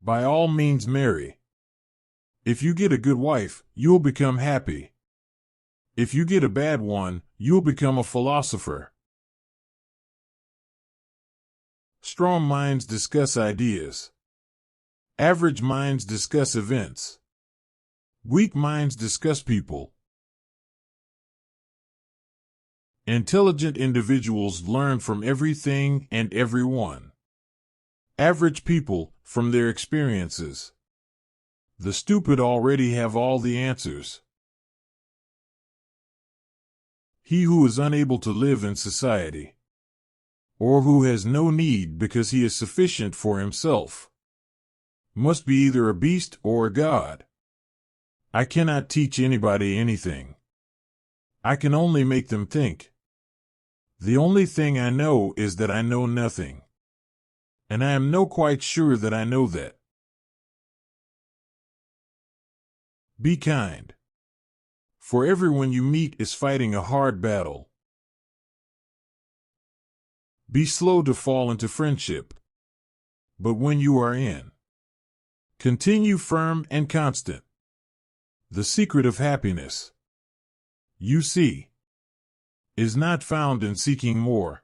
By all means marry. If you get a good wife, you'll become happy. If you get a bad one, you'll become a philosopher. Strong minds discuss ideas. Average minds discuss events. Weak minds discuss people. Intelligent individuals learn from everything and everyone. Average people, from their experiences. The stupid already have all the answers. He who is unable to live in society, or who has no need because he is sufficient for himself, must be either a beast or a god. I cannot teach anybody anything. I can only make them think. The only thing I know is that I know nothing. And I am no quite sure that I know that. Be kind. For everyone you meet is fighting a hard battle. Be slow to fall into friendship. But when you are in, continue firm and constant. The secret of happiness, you see, is not found in seeking more,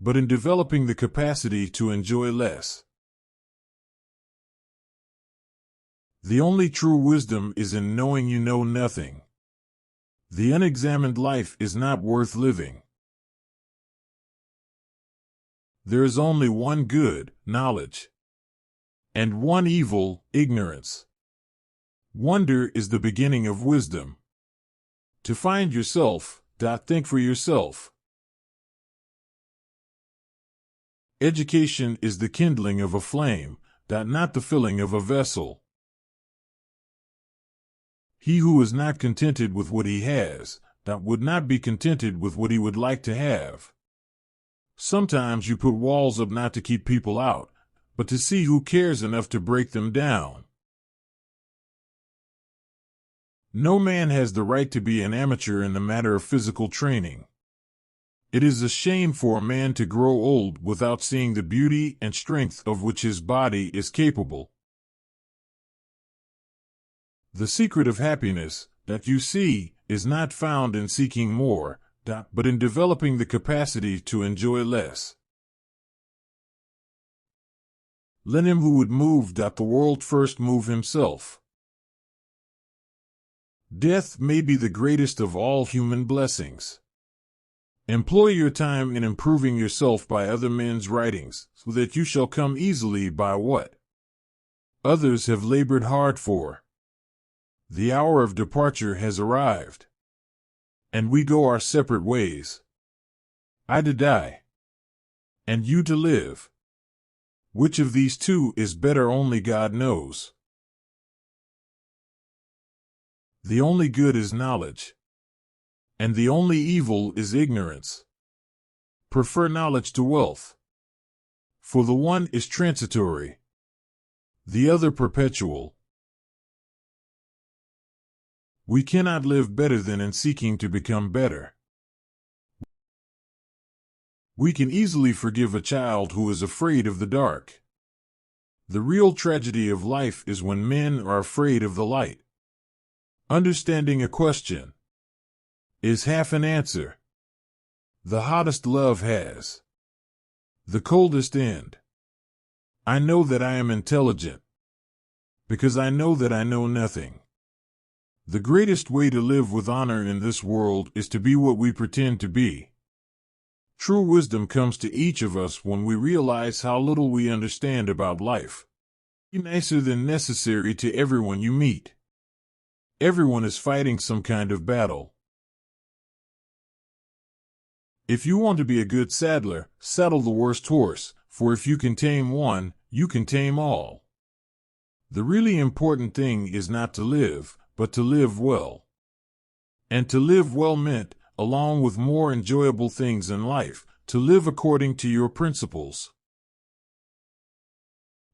but in developing the capacity to enjoy less. The only true wisdom is in knowing you know nothing. The unexamined life is not worth living. There is only one good, knowledge, and one evil, ignorance. Wonder is the beginning of wisdom. To find yourself, think for yourself. Education is the kindling of a flame, not the filling of a vessel. He who is not contented with what he has, would not be contented with what he would like to have. Sometimes you put walls up not to keep people out, but to see who cares enough to break them down. No man has the right to be an amateur in the matter of physical training. It is a shame for a man to grow old without seeing the beauty and strength of which his body is capable. The secret of happiness, you see, is not found in seeking more, but in developing the capacity to enjoy less. Let him who would move the world first move himself. Death may be the greatest of all human blessings. Employ your time in improving yourself by other men's writings, so that you shall come easily by what others have labored hard for. The hour of departure has arrived, and we go our separate ways. I to die, and you to live. Which of these two is better only God knows. The only good is knowledge, and the only evil is ignorance. Prefer knowledge to wealth, for the one is transitory, the other perpetual. We cannot live better than in seeking to become better. We can easily forgive a child who is afraid of the dark. The real tragedy of life is when men are afraid of the light. Understanding a question is half an answer. The hottest love has the coldest end. I know that I am intelligent, because I know that I know nothing. The greatest way to live with honor in this world is to be what we pretend to be. True wisdom comes to each of us when we realize how little we understand about life. Be nicer than necessary to everyone you meet. Everyone is fighting some kind of battle. If you want to be a good saddler, saddle the worst horse, for if you can tame one, you can tame all. The really important thing is not to live, but to live well. And to live well meant, along with more enjoyable things in life, to live according to your principles.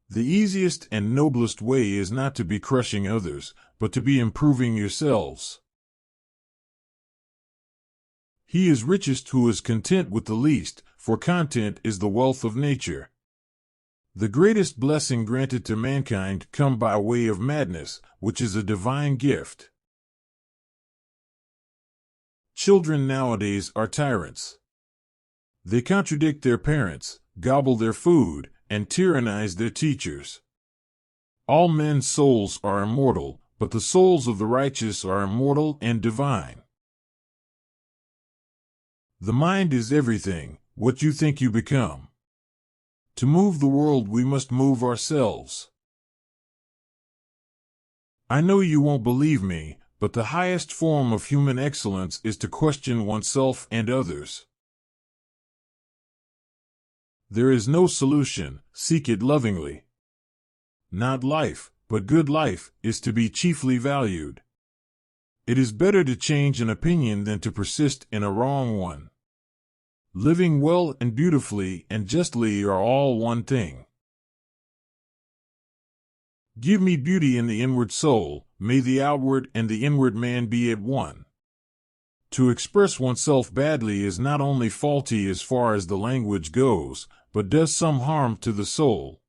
The easiest and noblest way is not to be crushing others, but to be improving yourselves. He is richest who is content with the least, for content is the wealth of nature. The greatest blessing granted to mankind come by way of madness, which is a divine gift. Children nowadays are tyrants. They contradict their parents, gobble their food, and tyrannize their teachers. All men's souls are immortal, but the souls of the righteous are immortal and divine. The mind is everything, what you think you become. To move the world we must move ourselves. I know you won't believe me, but the highest form of human excellence is to question oneself and others. There is no solution, seek it lovingly. Not life, but good life, is to be chiefly valued. It is better to change an opinion than to persist in a wrong one. Living well and beautifully and justly are all one thing. Give me beauty in the inward soul, may the outward and the inward man be at one. To express oneself badly is not only faulty as far as the language goes, but does some harm to the soul.